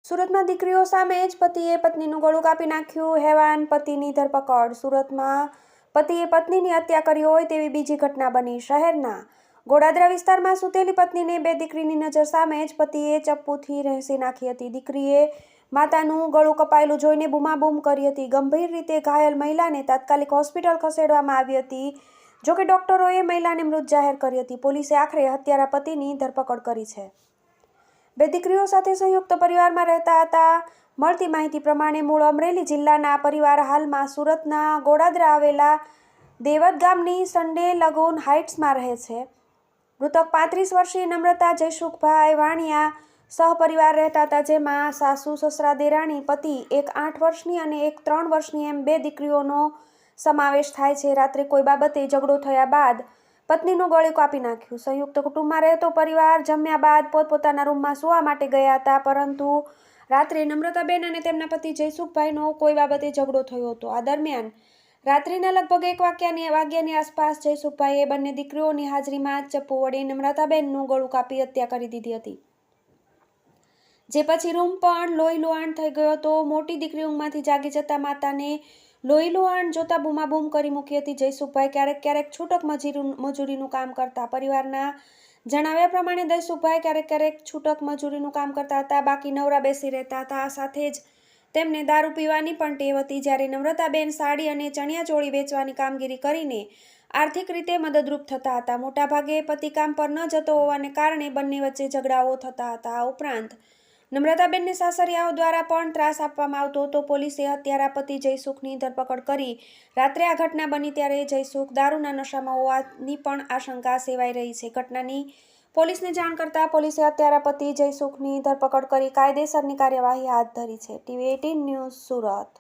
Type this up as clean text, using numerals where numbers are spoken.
સુરતમાં દીકરીઓ સામે જ પતિએ પત્નીનું ગળું કાપી નાખ્યું, હેવાન પતિની ધરપકડ। સુરતમાં પતિએ પત્નીની હત્યા કરી હોય તેવી બીજી ઘટના બની। શહેરના ગોડાદરા વિસ્તારમાં સૂતેલી પત્નીને બે દીકરીની નજર સામે જ પતિએ ચપ્પુથી રહેસી નાખી હતી। દીકરીએ માતાનું ગળું કપાયેલું જોઈને બૂમાબૂમ કરી હતી। ગંભીર રીતે ઘાયલ મહિલાને તાત્કાલિક હોસ્પિટલ ખસેડવામાં આવી હતી। જોકે ડોક્ટરોએ મહિલાને મૃત જાહેર કરી હતી। પોલીસે આખરે હત્યારા પતિની ધરપકડ કરી છે। બે દીકરીઓ સાથે સંયુક્ત પરિવારમાં રહેતા હતા। મળતી માહિતી પ્રમાણે મૂળ અમરેલી જિલ્લાના આ પરિવાર હાલમાં સુરતના ગોડાદરા આવેલા દેવત ગામની સન્ડે લગૂન હાઇટ્સમાં રહે છે। મૃતક 35 વર્ષીય નમ્રતા જયસુખભાઈ વાણિયા સહપરિવાર રહેતા હતા, જેમાં સાસુ, સસરા, દેરાણી, પતિ, એક 8 વર્ષની અને એક 3 વર્ષની એમ બે દીકરીઓનો સમાવેશ થાય છે। રાત્રે કોઈ બાબતે ઝઘડો થયા બાદ પત્નીનું ગળું કાપી નાખ્યું। સંયુક્ત કુટુંબમાં રહેતો પરિવાર જમ્યા બાદ પોતપોતાના રૂમમાં સૂવા માટે ગયા હતા, પરંતુ રાત્રે નમ્રતાબેન અને તેમના પતિ જયસુખભાઈનો કોઈ બાબતે ઝઘડો થયો હતો। આ દરમિયાન રાત્રિના લગભગ 1 વાગ્યાની આસપાસ જયસુખભાઈએ બંને દીકરીઓની હાજરીમાં ચપ્પુ વડે નમ્રતાબેનનું ગળું કાપી હત્યા કરી દીધી હતી, જે પછી રૂમ પણ લોહીલુહાણ થઈ ગયો હતો। મોટી દીકરી ઊંઘમાંથી જાગી જતા માતાને લોહીલુહાણ જોતા બૂમાબૂમ કરી મૂકી હતી। જયસુખભાઈ ક્યારેક છૂટક મજૂરીનું કામ કરતા। પરિવારના જણાવ્યા પ્રમાણે જયસુખભાઈ ક્યારેક છૂટક મજૂરીનું કામ કરતા હતા, બાકી નવરા બેસી રહેતા હતા। આ સાથે જ તેમને દારૂ પીવાની પણ ટેવ હતી। જ્યારે નમ્રતાબેન સાડી અને ચણિયાચોળી વેચવાની કામગીરી કરીને આર્થિક રીતે મદદરૂપ થતા હતા। મોટાભાગે પતિ કામ પર ન જતો હોવાને કારણે બંને વચ્ચે ઝઘડાઓ થતા હતા। આ ઉપરાંત નમ્રતાબેનને સાસરિયાઓ દ્વારા પણ ત્રાસ આપવામાં આવતો હતો। પોલીસે હત્યારા પતિ જયસુખની ધરપકડ કરી। રાત્રે આ ઘટના બની ત્યારે જયસુખ દારૂના નશામાં હોવાની પણ આશંકા સેવાઈ રહી છે। ઘટનાની પોલીસને જાણ કરતા પોલીસે હત્યારા પતિ જયસુખની ધરપકડ કરી કાયદેસરની કાર્યવાહી હાથ ધરી છે। TV18 news, Surat.